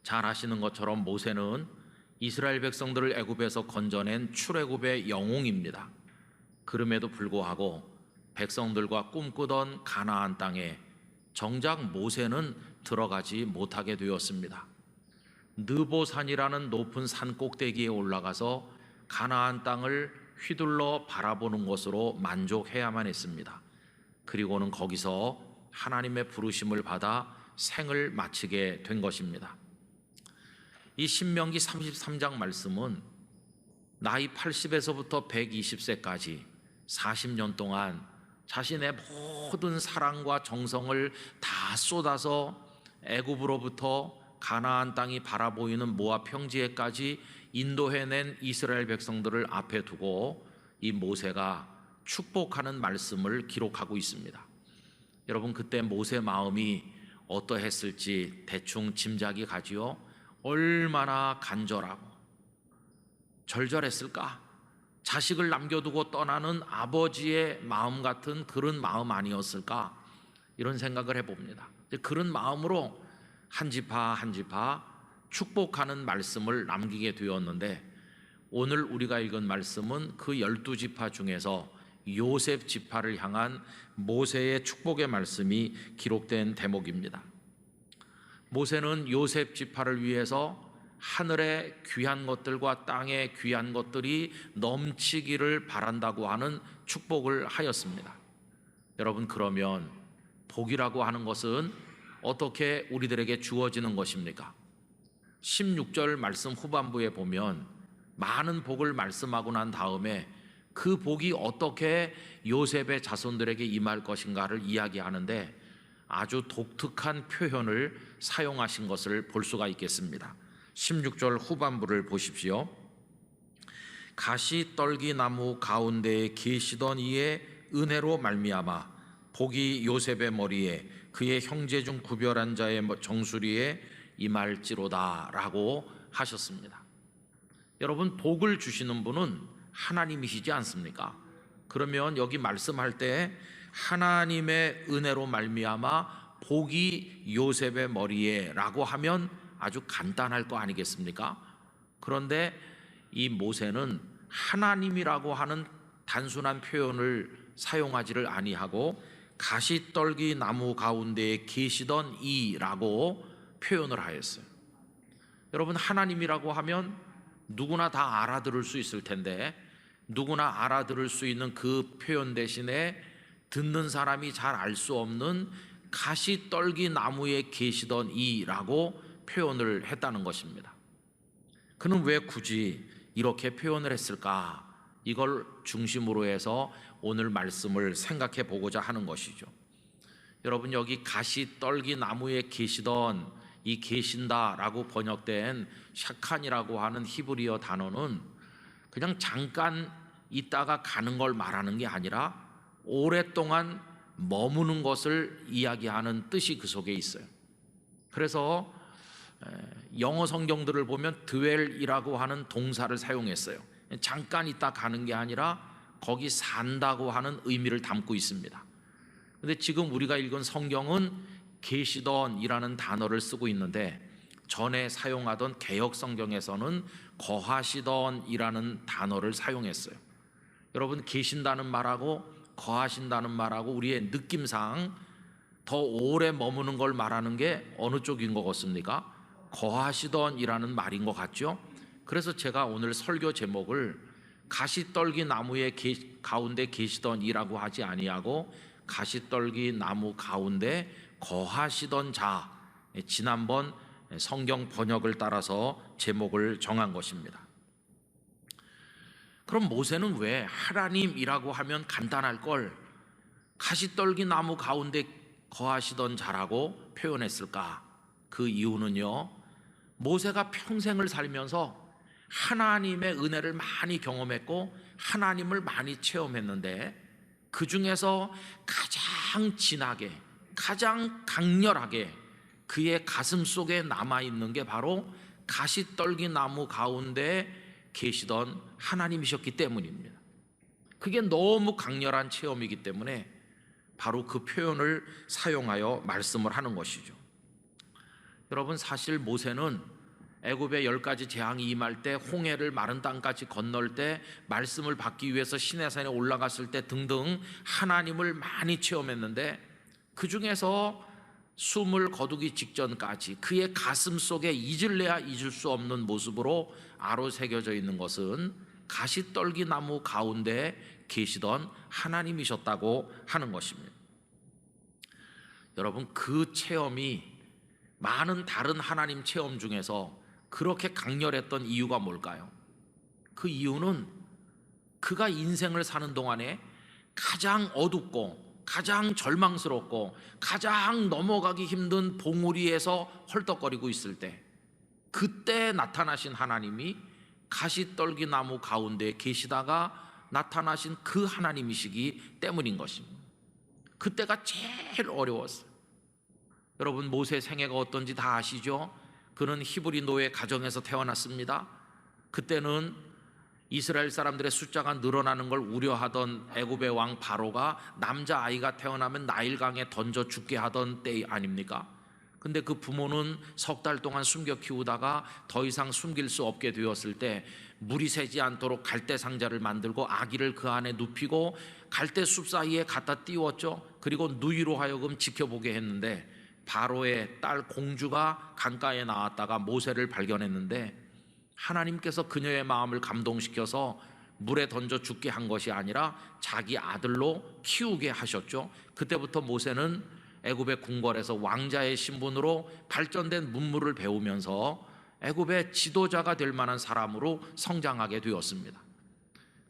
잘 아시는 것처럼 모세는 이스라엘 백성들을 애굽에서 건져낸 출애굽의 영웅입니다. 그럼에도 불구하고 백성들과 꿈꾸던 가나안 땅에 정작 모세는 들어가지 못하게 되었습니다. 느보산이라는 높은 산 꼭대기에 올라가서 가나안 땅을 휘둘러 바라보는 것으로 만족해야만 했습니다. 그리고는 거기서 하나님의 부르심을 받아 생을 마치게 된 것입니다. 이 신명기 33장 말씀은 나이 80에서부터 120세까지 40년 동안 자신의 모든 사랑과 정성을 다 쏟아서 애굽으로부터 가나안 땅이 바라보이는 모압 평지에까지 인도해낸 이스라엘 백성들을 앞에 두고 이 모세가 축복하는 말씀을 기록하고 있습니다. 여러분, 그때 모세 마음이 어떠했을지 대충 짐작이 가지요. 얼마나 간절하고 절절했을까? 자식을 남겨두고 떠나는 아버지의 마음 같은 그런 마음 아니었을까? 이런 생각을 해봅니다. 그런 마음으로 한 지파 한 지파 축복하는 말씀을 남기게 되었는데, 오늘 우리가 읽은 말씀은 그 12지파 중에서 요셉 지파를 향한 모세의 축복의 말씀이 기록된 대목입니다. 모세는 요셉 지파를 위해서 하늘의 귀한 것들과 땅의 귀한 것들이 넘치기를 바란다고 하는 축복을 하였습니다. 여러분, 그러면 복이라고 하는 것은 어떻게 우리들에게 주어지는 것입니까? 16절 말씀 후반부에 보면 많은 복을 말씀하고 난 다음에 그 복이 어떻게 요셉의 자손들에게 임할 것인가를 이야기하는데 아주 독특한 표현을 사용하신 것을 볼 수가 있겠습니다. 16절 후반부를 보십시오. 가시떨기 나무 가운데에 계시던 이의 은혜로 말미암아 복이 요셉의 머리에 그의 형제 중 구별한 자의 정수리에 임할지로다 라고 하셨습니다. 여러분, 복을 주시는 분은 하나님이시지 않습니까? 그러면 여기 말씀할 때 하나님의 은혜로 말미암아 복이 요셉의 머리에 라고 하면 아주 간단할 거 아니겠습니까? 그런데 이 모세는 하나님이라고 하는 단순한 표현을 사용하지를 아니하고 가시떨기 나무 가운데에 계시던 이라고 표현을 하였어요. 여러분, 하나님이라고 하면 누구나 다 알아들을 수 있을 텐데, 누구나 알아들을 수 있는 그 표현 대신에 듣는 사람이 잘 알 수 없는 가시떨기 나무에 계시던 이라고 표현을 했다는 것입니다. 그는 왜 굳이 이렇게 표현을 했을까? 이걸 중심으로 해서 오늘 말씀을 생각해 보고자 하는 것이죠. 여러분, 여기 가시떨기 나무에 계시던 이 계신다라고 번역된 샤칸이라고 하는 히브리어 단어는 그냥 잠깐 있다가 가는 걸 말하는 게 아니라 오랫동안 머무는 것을 이야기하는 뜻이 그 속에 있어요. 그래서 영어 성경들을 보면 dwell이라고 하는 동사를 사용했어요. 잠깐 있다 가는 게 아니라 거기 산다고 하는 의미를 담고 있습니다. 그런데 지금 우리가 읽은 성경은 계시던이라는 단어를 쓰고 있는데, 전에 사용하던 개역 성경에서는 거하시던이라는 단어를 사용했어요. 여러분, 계신다는 말하고 거하신다는 말하고 우리의 느낌상 더 오래 머무는 걸 말하는 게 어느 쪽인 것 같습니까? 거하시던이라는 말인 것 같죠? 그래서 제가 오늘 설교 제목을 가시떨기 나무의 가운데 계시던이라고 하지 아니하고 가시떨기 나무 가운데 거하시던 자, 지난번 성경 번역을 따라서 제목을 정한 것입니다. 그럼 모세는 왜 하나님이라고 하면 간단할 걸 가시떨기 나무 가운데 거하시던 자라고 표현했을까? 그 이유는요, 모세가 평생을 살면서 하나님의 은혜를 많이 경험했고 하나님을 많이 체험했는데, 그 중에서 가장 진하게, 가장 강렬하게 그의 가슴 속에 남아있는 게 바로 가시떨기 나무 가운데 계시던 하나님이셨기 때문입니다. 그게 너무 강렬한 체험이기 때문에 바로 그 표현을 사용하여 말씀을 하는 것이죠. 여러분, 사실 모세는 애굽의 10가지 재앙이 임할 때, 홍해를 마른 땅까지 건널 때, 말씀을 받기 위해서 시내산에 올라갔을 때 등등 하나님을 많이 체험했는데, 그 중에서 숨을 거두기 직전까지 그의 가슴 속에 잊을래야 잊을 수 없는 모습으로 아로 새겨져 있는 것은 가시떨기 나무 가운데 계시던 하나님이셨다고 하는 것입니다. 여러분, 그 체험이 많은 다른 하나님 체험 중에서 그렇게 강렬했던 이유가 뭘까요? 그 이유는 그가 인생을 사는 동안에 가장 어둡고 가장 절망스럽고 가장 넘어가기 힘든 봉우리에서 헐떡거리고 있을 때, 그때 나타나신 하나님이 가시떨기 나무 가운데 계시다가 나타나신 그 하나님이시기 때문인 것입니다. 그때가 제일 어려웠어요. 여러분, 모세 생애가 어떤지 다 아시죠? 그는 히브리 노예 가정에서 태어났습니다. 그때는 이스라엘 사람들의 숫자가 늘어나는 걸 우려하던 애굽의 왕 바로가 남자아이가 태어나면 나일강에 던져 죽게 하던 때 아닙니까? 근데 그 부모는 석 달 동안 숨겨 키우다가 더 이상 숨길 수 없게 되었을 때 물이 새지 않도록 갈대 상자를 만들고 아기를 그 안에 눕히고 갈대 숲 사이에 갖다 띄웠죠. 그리고 누이로 하여금 지켜보게 했는데, 바로의 딸 공주가 강가에 나왔다가 모세를 발견했는데, 하나님께서 그녀의 마음을 감동시켜서 물에 던져 죽게 한 것이 아니라 자기 아들로 키우게 하셨죠. 그때부터 모세는 애굽의 궁궐에서 왕자의 신분으로 발전된 문물을 배우면서 애굽의 지도자가 될 만한 사람으로 성장하게 되었습니다.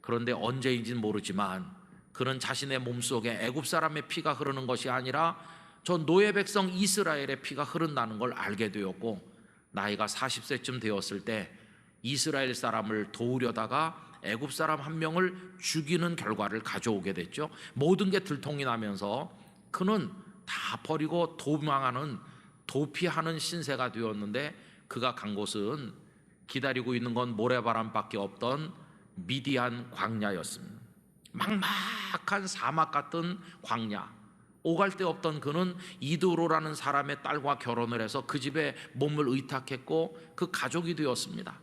그런데 언제인지는 모르지만 그는 자신의 몸속에 애굽 사람의 피가 흐르는 것이 아니라 저 노예 백성 이스라엘의 피가 흐른다는 걸 알게 되었고, 나이가 40세쯤 되었을 때 이스라엘 사람을 도우려다가 애굽 사람 한 명을 죽이는 결과를 가져오게 됐죠. 모든 게 들통이 나면서 그는 다 버리고 도망하는, 도피하는 신세가 되었는데, 그가 간 곳은 기다리고 있는 건 모래바람밖에 없던 미디안 광야였습니다. 막막한 사막 같은 광야. 오갈 데 없던 그는 이드로라는 사람의 딸과 결혼을 해서 그 집에 몸을 의탁했고 그 가족이 되었습니다.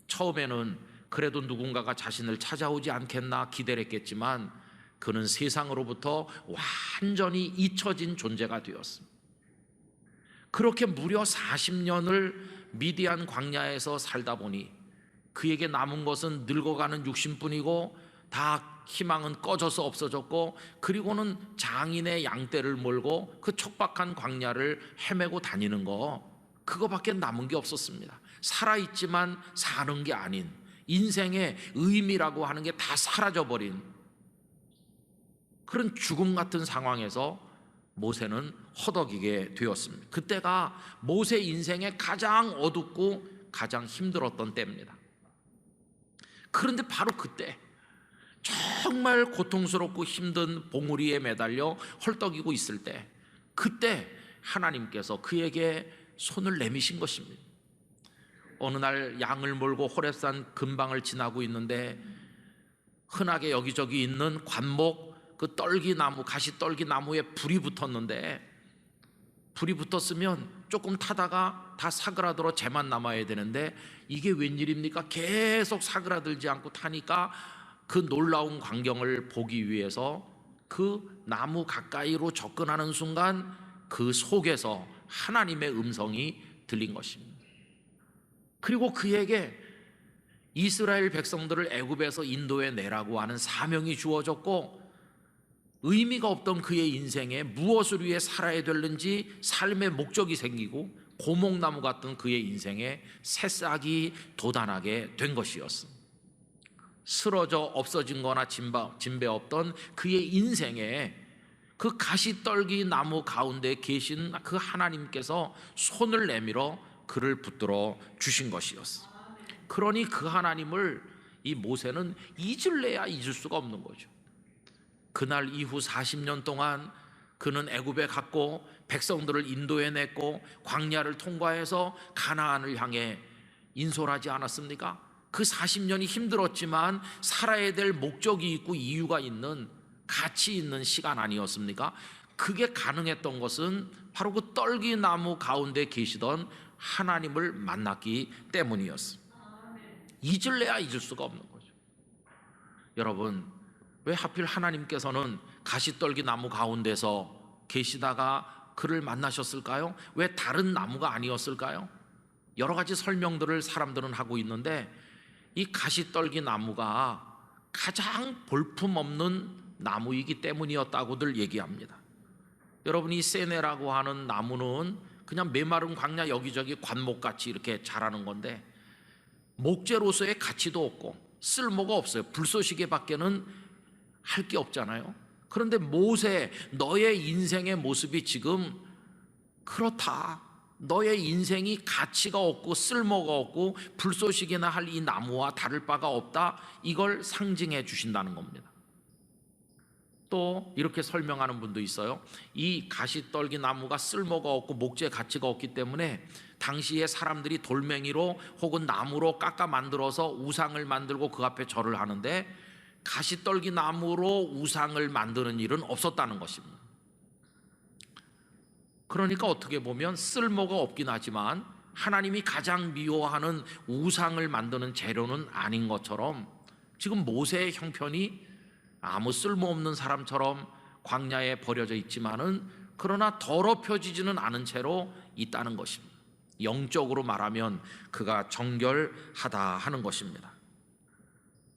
처음에는 그래도 누군가가 자신을 찾아오지 않겠나 기대를 했겠지만 그는 세상으로부터 완전히 잊혀진 존재가 되었습니다. 그렇게 무려 40년을 미디안 광야에서 살다 보니 그에게 남은 것은 늙어가는 육신뿐이고 다 희망은 꺼져서 없어졌고, 그리고는 장인의 양떼를 몰고 그 척박한 광야를 헤매고 다니는 거, 그거밖에 남은 게 없었습니다. 살아있지만 사는 게 아닌, 인생의 의미라고 하는 게 다 사라져버린 그런 죽음 같은 상황에서 모세는 허덕이게 되었습니다. 그때가 모세 인생의 가장 어둡고 가장 힘들었던 때입니다. 그런데 바로 그때 정말 고통스럽고 힘든 봉우리에 매달려 헐떡이고 있을 때, 그때 하나님께서 그에게 손을 내미신 것입니다. 어느 날 양을 몰고 호렙산 근방을 지나고 있는데 흔하게 여기저기 있는 관목 그 떨기나무, 가시떨기나무에 불이 붙었는데, 불이 붙었으면 조금 타다가 다 사그라들어 재만 남아야 되는데 이게 웬일입니까? 계속 사그라들지 않고 타니까 그 놀라운 광경을 보기 위해서 그 나무 가까이로 접근하는 순간 그 속에서 하나님의 음성이 들린 것입니다. 그리고 그에게 이스라엘 백성들을 애굽에서 인도해 내라고 하는 사명이 주어졌고, 의미가 없던 그의 인생에 무엇을 위해 살아야 되는지 삶의 목적이 생기고, 고목나무 같은 그의 인생에 새싹이 돋아나게 된 것이었습니다. 쓰러져 없어진 거나 진배 없던 그의 인생에 그 가시떨기 나무 가운데 계신 그 하나님께서 손을 내밀어 그를 붙들어 주신 것이었어요. 그러니 그 하나님을 이 모세는 잊을래야 잊을 수가 없는 거죠. 그날 이후 40년 동안 그는 애굽에 갔고 백성들을 인도해냈고 광야를 통과해서 가나안을 향해 인솔하지 않았습니까? 그 40년이 힘들었지만 살아야 될 목적이 있고 이유가 있는, 가치 있는 시간 아니었습니까? 그게 가능했던 것은 바로 그 떨기나무 가운데 계시던 하나님을 만났기 때문이었습니다. 잊을래야 잊을 수가 없는 거죠. 여러분, 왜 하필 하나님께서는 가시떨기 나무 가운데서 계시다가 그를 만나셨을까요? 왜 다른 나무가 아니었을까요? 여러 가지 설명들을 사람들은 하고 있는데, 이 가시떨기 나무가 가장 볼품없는 나무이기 때문이었다고들 얘기합니다. 여러분, 이 세네라고 하는 나무는 그냥 메마른 광야 여기저기 관목같이 이렇게 자라는 건데, 목재로서의 가치도 없고 쓸모가 없어요. 불쏘시개 밖에는 할 게 없잖아요. 그런데 모세, 너의 인생의 모습이 지금 그렇다. 너의 인생이 가치가 없고 쓸모가 없고 불쏘시개나 할 이 나무와 다를 바가 없다. 이걸 상징해 주신다는 겁니다. 또 이렇게 설명하는 분도 있어요. 이 가시떨기 나무가 쓸모가 없고 목재 가치가 없기 때문에 당시에 사람들이 돌멩이로 혹은 나무로 깎아 만들어서 우상을 만들고 그 앞에 절을 하는데, 가시떨기 나무로 우상을 만드는 일은 없었다는 것입니다. 그러니까 어떻게 보면 쓸모가 없긴 하지만 하나님이 가장 미워하는 우상을 만드는 재료는 아닌 것처럼, 지금 모세의 형편이 아무 쓸모없는 사람처럼 광야에 버려져 있지만은 그러나 더럽혀지지는 않은 채로 있다는 것입니다. 영적으로 말하면 그가 정결하다 하는 것입니다.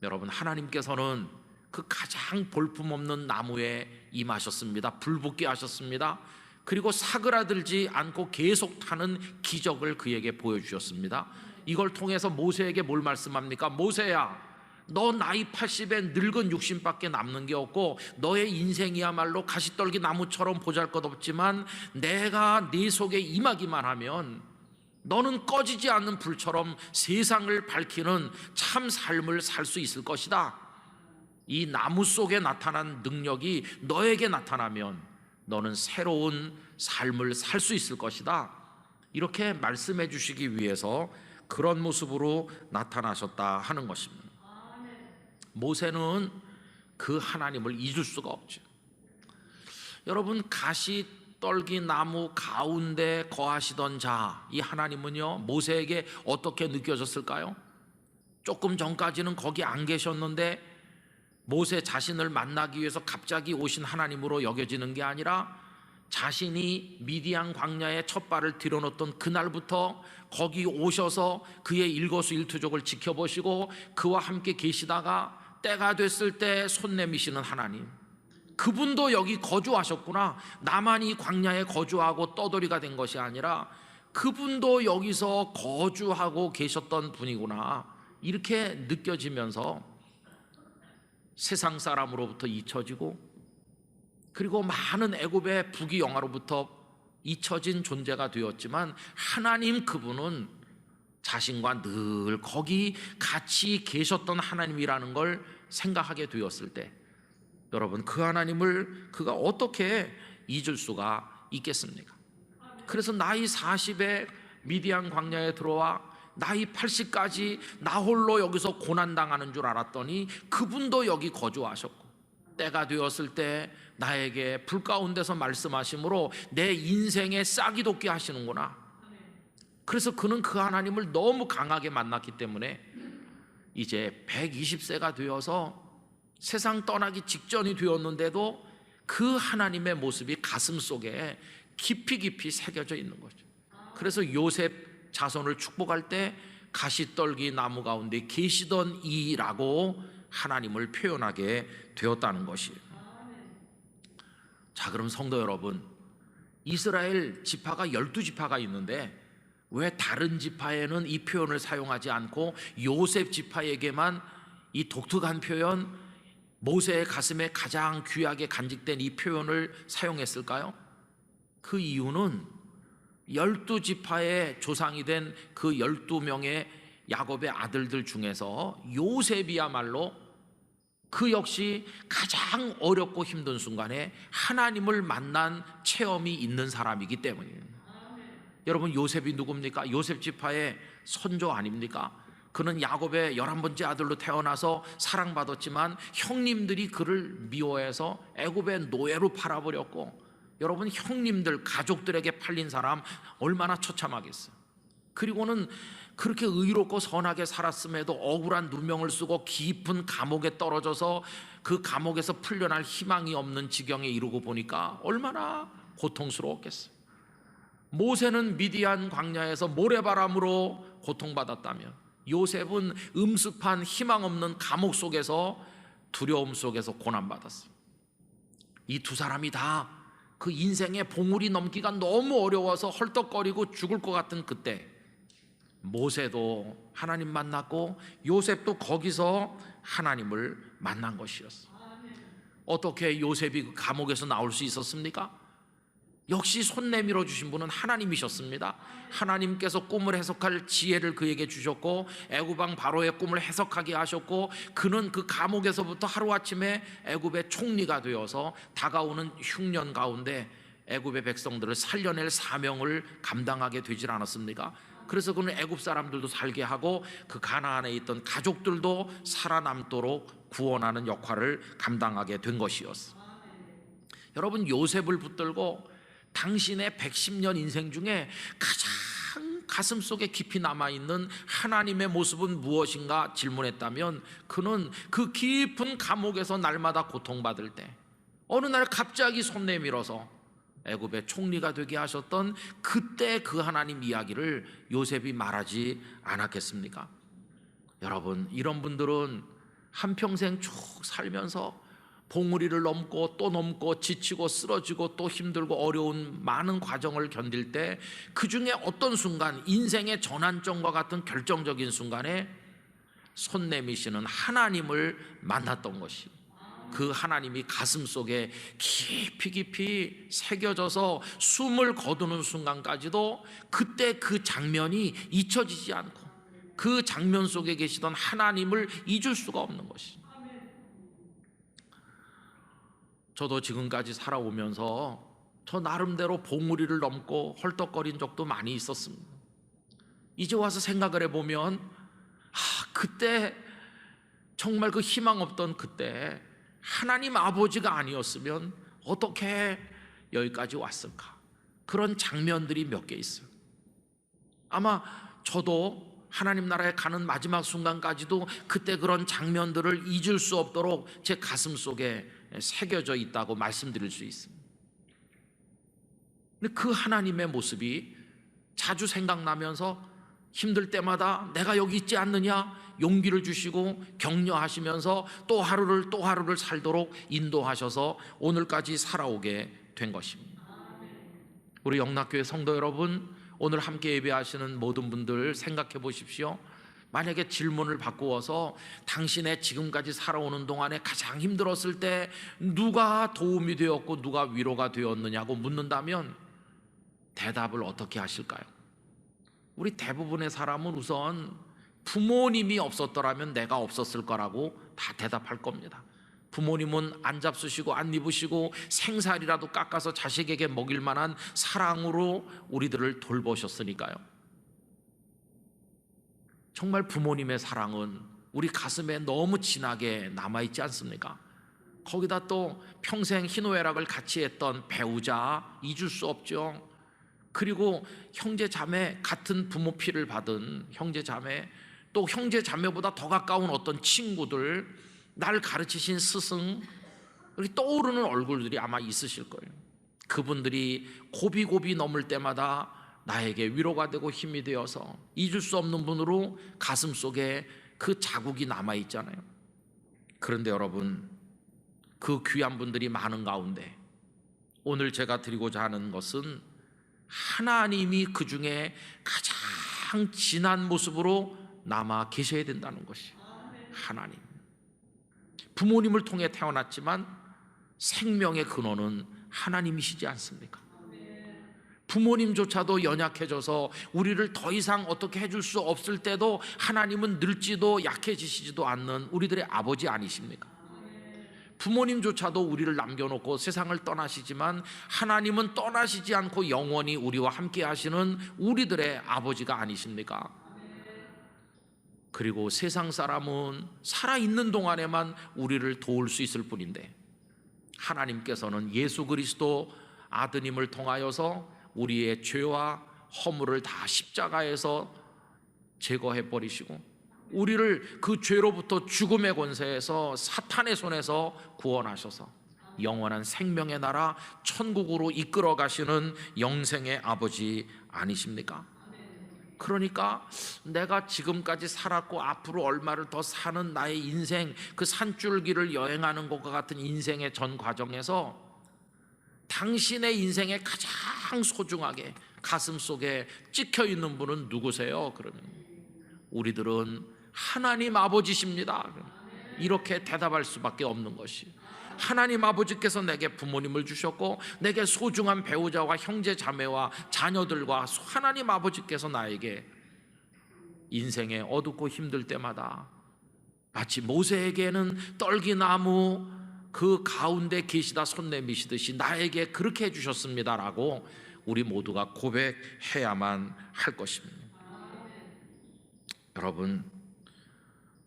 여러분, 하나님께서는 그 가장 볼품없는 나무에 임하셨습니다. 불붙게 하셨습니다. 그리고 사그라들지 않고 계속 타는 기적을 그에게 보여주셨습니다. 이걸 통해서 모세에게 뭘 말씀합니까? 모세야, 너 나이 80에 늙은 육신밖에 남는 게 없고 너의 인생이야말로 가시떨기 나무처럼 보잘것없지만 내가 네 속에 임하기만 하면 너는 꺼지지 않는 불처럼 세상을 밝히는 참 삶을 살 수 있을 것이다. 이 나무 속에 나타난 능력이 너에게 나타나면 너는 새로운 삶을 살 수 있을 것이다. 이렇게 말씀해 주시기 위해서 그런 모습으로 나타나셨다 하는 것입니다. 모세는 그 하나님을 잊을 수가 없죠. 여러분, 가시떨기 나무 가운데 거하시던 자, 이 하나님은요, 모세에게 어떻게 느껴졌을까요? 조금 전까지는 거기 안 계셨는데 모세 자신을 만나기 위해서 갑자기 오신 하나님으로 여겨지는 게 아니라, 자신이 미디안 광야에 첫 발을 들여놓던 그날부터 거기 오셔서 그의 일거수일투족을 지켜보시고 그와 함께 계시다가 때가 됐을 때 손 내미시는 하나님, 그분도 여기 거주하셨구나. 나만이 광야에 거주하고 떠돌이가 된 것이 아니라 그분도 여기서 거주하고 계셨던 분이구나. 이렇게 느껴지면서 세상 사람으로부터 잊혀지고, 그리고 많은 애굽의 부귀영화로부터 잊혀진 존재가 되었지만 하나님, 그분은 자신과 늘 거기 같이 계셨던 하나님이라는 걸 생각하게 되었을 때, 여러분, 그 하나님을 그가 어떻게 잊을 수가 있겠습니까? 그래서 나이 40에 미디안 광야에 들어와 나이 80까지 나 홀로 여기서 고난당하는 줄 알았더니 그분도 여기 거주하셨고, 때가 되었을 때 나에게 불 가운데서 말씀하심으로 내 인생에 싹이 돋게 하시는구나. 그래서 그는 그 하나님을 너무 강하게 만났기 때문에 이제 120세가 되어서 세상 떠나기 직전이 되었는데도 그 하나님의 모습이 가슴 속에 깊이 깊이 새겨져 있는 거죠. 그래서 요셉 자손을 축복할 때 가시떨기 나무 가운데 계시던 이라고 하나님을 표현하게 되었다는 것이에요. 자, 그럼 성도 여러분, 이스라엘 지파가 12지파가 있는데 왜 다른 지파에는 이 표현을 사용하지 않고 요셉 지파에게만 이 독특한 표현, 모세의 가슴에 가장 귀하게 간직된 이 표현을 사용했을까요? 그 이유는 12지파의 조상이 된 그 12명의 야곱의 아들들 중에서 요셉이야말로 그 역시 가장 어렵고 힘든 순간에 하나님을 만난 체험이 있는 사람이기 때문이에요. 여러분, 요셉이 누굽니까? 요셉 지파의 손조 아닙니까? 그는 야곱의 11번째 아들로 태어나서 사랑받았지만 형님들이 그를 미워해서 애굽의 노예로 팔아버렸고, 여러분, 형님들, 가족들에게 팔린 사람 얼마나 처참하겠어요. 그리고는 그렇게 의롭고 선하게 살았음에도 억울한 누명을 쓰고 깊은 감옥에 떨어져서 그 감옥에서 풀려날 희망이 없는 지경에 이르고 보니까 얼마나 고통스러웠겠어요. 모세는 미디안 광야에서 모래바람으로 고통받았다면 요셉은 음습한 희망 없는 감옥 속에서 두려움 속에서 고난받았어요. 이 두 사람이 다 그 인생의 봉우리 넘기가 너무 어려워서 헐떡거리고 죽을 것 같은 그때 모세도 하나님 만났고 요셉도 거기서 하나님을 만난 것이었어요. 어떻게 요셉이 그 감옥에서 나올 수 있었습니까? 역시 손 내밀어 주신 분은 하나님이셨습니다. 하나님께서 꿈을 해석할 지혜를 그에게 주셨고 애굽 왕 바로의 꿈을 해석하게 하셨고 그는 그 감옥에서부터 하루아침에 애굽의 총리가 되어서 다가오는 흉년 가운데 애굽의 백성들을 살려낼 사명을 감당하게 되질 않았습니까? 그래서 그는 애굽 사람들도 살게 하고 그 가나안에 있던 가족들도 살아남도록 구원하는 역할을 감당하게 된 것이었어요. 여러분, 요셉을 붙들고 당신의 110년 인생 중에 가장 가슴 속에 깊이 남아있는 하나님의 모습은 무엇인가 질문했다면 그는 그 깊은 감옥에서 날마다 고통받을 때 어느 날 갑자기 손 내밀어서 애굽의 총리가 되게 하셨던 그때 그 하나님 이야기를 요셉이 말하지 않았겠습니까? 여러분, 이런 분들은 한평생 쭉 살면서 봉우리를 넘고 또 넘고 지치고 쓰러지고 또 힘들고 어려운 많은 과정을 견딜 때 그 중에 어떤 순간, 인생의 전환점과 같은 결정적인 순간에 손 내미시는 하나님을 만났던 것이, 그 하나님이 가슴 속에 깊이 깊이 새겨져서 숨을 거두는 순간까지도 그때 그 장면이 잊혀지지 않고 그 장면 속에 계시던 하나님을 잊을 수가 없는 것이. 저도 지금까지 살아오면서 저 나름대로 봉우리를 넘고 헐떡거린 적도 많이 있었습니다. 이제 와서 생각을 해보면 그때 정말 그 희망 없던 그때 하나님 아버지가 아니었으면 어떻게 여기까지 왔을까? 그런 장면들이 몇 개 있어요. 아마 저도 하나님 나라에 가는 마지막 순간까지도 그때 그런 장면들을 잊을 수 없도록 제 가슴 속에 새겨져 있다고 말씀드릴 수 있습니다. 근데 그 하나님의 모습이 자주 생각나면서 힘들 때마다 내가 여기 있지 않느냐 용기를 주시고 격려하시면서 또 하루를 살도록 인도하셔서 오늘까지 살아오게 된 것입니다. 우리 영락교회 성도 여러분, 오늘 함께 예배하시는 모든 분들 생각해 보십시오. 만약에 질문을 바꾸어서 당신의 지금까지 살아오는 동안에 가장 힘들었을 때 누가 도움이 되었고 누가 위로가 되었느냐고 묻는다면 대답을 어떻게 하실까요? 우리 대부분의 사람은 우선 부모님이 없었더라면 내가 없었을 거라고 다 대답할 겁니다. 부모님은 안 잡수시고 안 입으시고 생살이라도 깎아서 자식에게 먹일 만한 사랑으로 우리들을 돌보셨으니까요. 정말 부모님의 사랑은 우리 가슴에 너무 진하게 남아있지 않습니까? 거기다 또 평생 희노애락을 같이 했던 배우자 잊을 수 없죠. 그리고 형제 자매, 같은 부모 피를 받은 형제 자매, 또 형제 자매보다 더 가까운 어떤 친구들, 날 가르치신 스승, 떠오르는 얼굴들이 아마 있으실 거예요. 그분들이 고비고비 넘을 때마다 나에게 위로가 되고 힘이 되어서 잊을 수 없는 분으로 가슴 속에 그 자국이 남아있잖아요. 그런데 여러분, 그 귀한 분들이 많은 가운데 오늘 제가 드리고자 하는 것은 하나님이 그 중에 가장 진한 모습으로 남아 계셔야 된다는 것이. 하나님, 부모님을 통해 태어났지만 생명의 근원은 하나님이시지 않습니까? 부모님조차도 연약해져서 우리를 더 이상 어떻게 해줄 수 없을 때도 하나님은 늙지도 약해지시지도 않는 우리들의 아버지 아니십니까? 부모님조차도 우리를 남겨놓고 세상을 떠나시지만 하나님은 떠나시지 않고 영원히 우리와 함께 하시는 우리들의 아버지가 아니십니까? 그리고 세상 사람은 살아있는 동안에만 우리를 도울 수 있을 뿐인데 하나님께서는 예수 그리스도 아드님을 통하여서 우리의 죄와 허물을 다 십자가에서 제거해 버리시고 우리를 그 죄로부터 죽음의 권세에서 사탄의 손에서 구원하셔서 영원한 생명의 나라 천국으로 이끌어 가시는 영생의 아버지 아니십니까? 그러니까 내가 지금까지 살았고 앞으로 얼마를 더 사는 나의 인생, 그 산줄기를 여행하는 것과 같은 인생의 전 과정에서 당신의 인생에 가장 소중하게 가슴속에 찍혀 있는 분은 누구세요? 그러면 우리들은 하나님 아버지십니다. 이렇게 대답할 수밖에 없는 것이, 하나님 아버지께서 내게 부모님을 주셨고 내게 소중한 배우자와 형제 자매와 자녀들과 하나님 아버지께서 나에게 인생에 어둡고 힘들 때마다 마치 모세에게는 떨기나무 그 가운데 계시다 손 내미시듯이 나에게 그렇게 해주셨습니다라고 우리 모두가 고백해야만 할 것입니다. 여러분,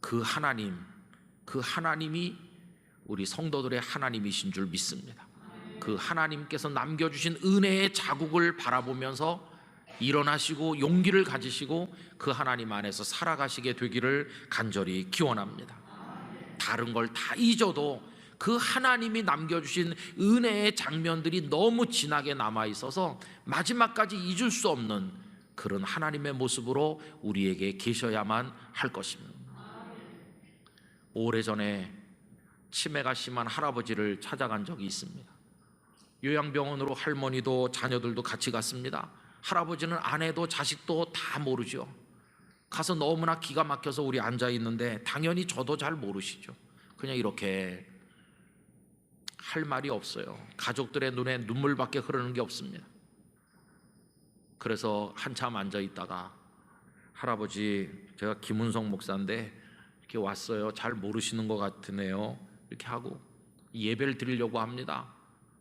그 하나님이 우리 성도들의 하나님이신 줄 믿습니다. 그 하나님께서 남겨주신 은혜의 자국을 바라보면서 일어나시고 용기를 가지시고 그 하나님 안에서 살아가시게 되기를 간절히 기원합니다. 다른 걸 다 잊어도 그 하나님이 남겨주신 은혜의 장면들이 너무 진하게 남아있어서 마지막까지 잊을 수 없는 그런 하나님의 모습으로 우리에게 계셔야만 할 것입니다. 오래전에 치매가 심한 할아버지를 찾아간 적이 있습니다. 요양병원으로 할머니도 자녀들도 같이 갔습니다. 할아버지는 아내도 자식도 다 모르죠. 가서 너무나 기가 막혀서 우리 앉아 있는데 당연히 저도 잘 모르시죠. 그냥 이렇게 할 말이 없어요. 가족들의 눈에 눈물밖에 흐르는 게 없습니다. 그래서 한참 앉아 있다가 할아버지, 제가 김은성 목사인데 이렇게 왔어요. 잘 모르시는 것 같으네요. 이렇게 하고 예배를 드리려고 합니다.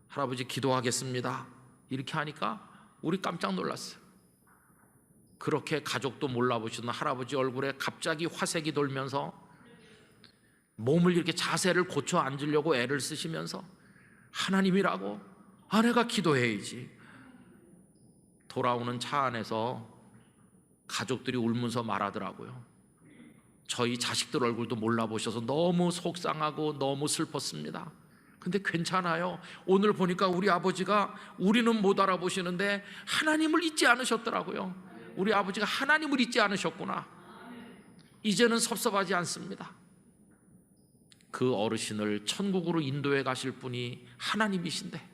할아버지 기도하겠습니다. 이렇게 하니까 우리 깜짝 놀랐어요. 그렇게 가족도 몰라보시던 할아버지 얼굴에 갑자기 화색이 돌면서 몸을 이렇게 자세를 고쳐 앉으려고 애를 쓰시면서 하나님이라고 아내가 기도해야지. 돌아오는 차 안에서 가족들이 울면서 말하더라고요. 저희 자식들 얼굴도 몰라보셔서 너무 속상하고 너무 슬펐습니다. 근데 괜찮아요. 오늘 보니까 우리 아버지가 우리는 못 알아보시는데 하나님을 잊지 않으셨더라고요. 우리 아버지가 하나님을 잊지 않으셨구나. 이제는 섭섭하지 않습니다. 그 어르신을 천국으로 인도해 가실 분이 하나님이신데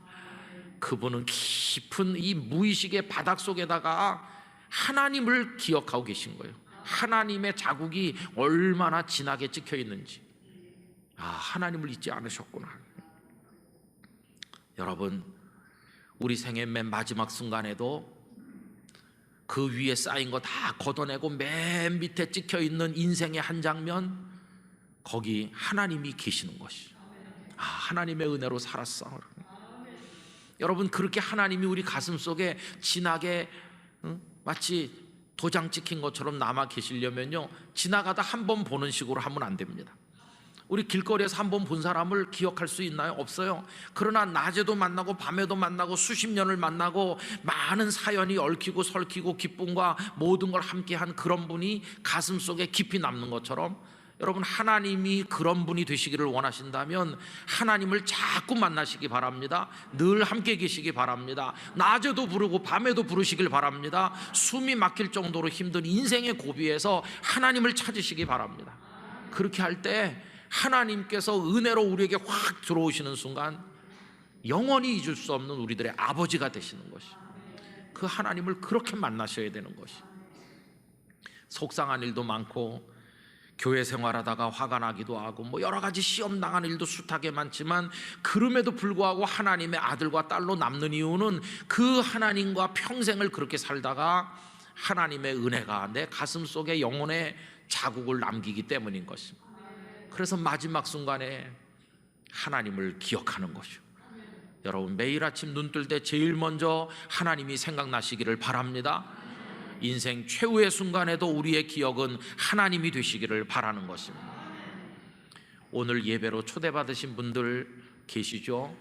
그분은 깊은 이 무의식의 바닥 속에다가 하나님을 기억하고 계신 거예요. 하나님의 자국이 얼마나 진하게 찍혀 있는지. 하나님을 잊지 않으셨구나. 여러분, 우리 생애 맨 마지막 순간에도 그 위에 쌓인 거 다 걷어내고 맨 밑에 찍혀 있는 인생의 한 장면, 거기 하나님이 계시는 것이. 하나님의 은혜로 살았어. 여러분, 그렇게 하나님이 우리 가슴 속에 진하게 마치 도장 찍힌 것처럼 남아 계시려면요, 지나가다 한 번 보는 식으로 하면 안 됩니다. 우리 길거리에서 한 번 본 사람을 기억할 수 있나요? 없어요. 그러나 낮에도 만나고 밤에도 만나고 수십 년을 만나고 많은 사연이 얽히고 설키고 기쁨과 모든 걸 함께한 그런 분이 가슴 속에 깊이 남는 것처럼, 여러분, 하나님이 그런 분이 되시기를 원하신다면 하나님을 자꾸 만나시기 바랍니다. 늘 함께 계시기 바랍니다. 낮에도 부르고 밤에도 부르시길 바랍니다. 숨이 막힐 정도로 힘든 인생의 고비에서 하나님을 찾으시기 바랍니다. 그렇게 할 때 하나님께서 은혜로 우리에게 확 들어오시는 순간 영원히 잊을 수 없는 우리들의 아버지가 되시는 것이, 그 하나님을 그렇게 만나셔야 되는 것이. 속상한 일도 많고 교회 생활하다가 화가 나기도 하고 여러 가지 시험 당하는 일도 숱하게 많지만, 그럼에도 불구하고 하나님의 아들과 딸로 남는 이유는 그 하나님과 평생을 그렇게 살다가 하나님의 은혜가 내 가슴 속에 영혼의 자국을 남기기 때문인 것입니다. 그래서 마지막 순간에 하나님을 기억하는 것이요. 여러분, 매일 아침 눈 뜰 때 제일 먼저 하나님이 생각나시기를 바랍니다. 인생 최후의 순간에도 우리의 기억은 하나님이 되시기를 바라는 것입니다. 오늘 예배로 초대받으신 분들 계시죠?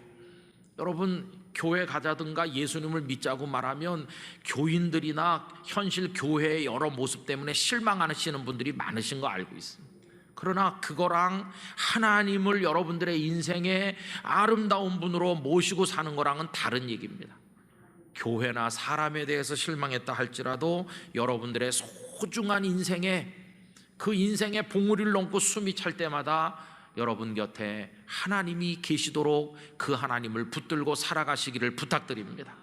여러분, 교회 가자든가 예수님을 믿자고 말하면 교인들이나 현실 교회의 여러 모습 때문에 실망하시는 분들이 많으신 거 알고 있습니다. 그러나 그거랑 하나님을 여러분들의 인생의 아름다운 분으로 모시고 사는 거랑은 다른 얘기입니다. 교회나 사람에 대해서 실망했다 할지라도 여러분들의 소중한 인생에, 그 인생의 봉우리를 넘고 숨이 찰 때마다 여러분 곁에 하나님이 계시도록 그 하나님을 붙들고 살아가시기를 부탁드립니다.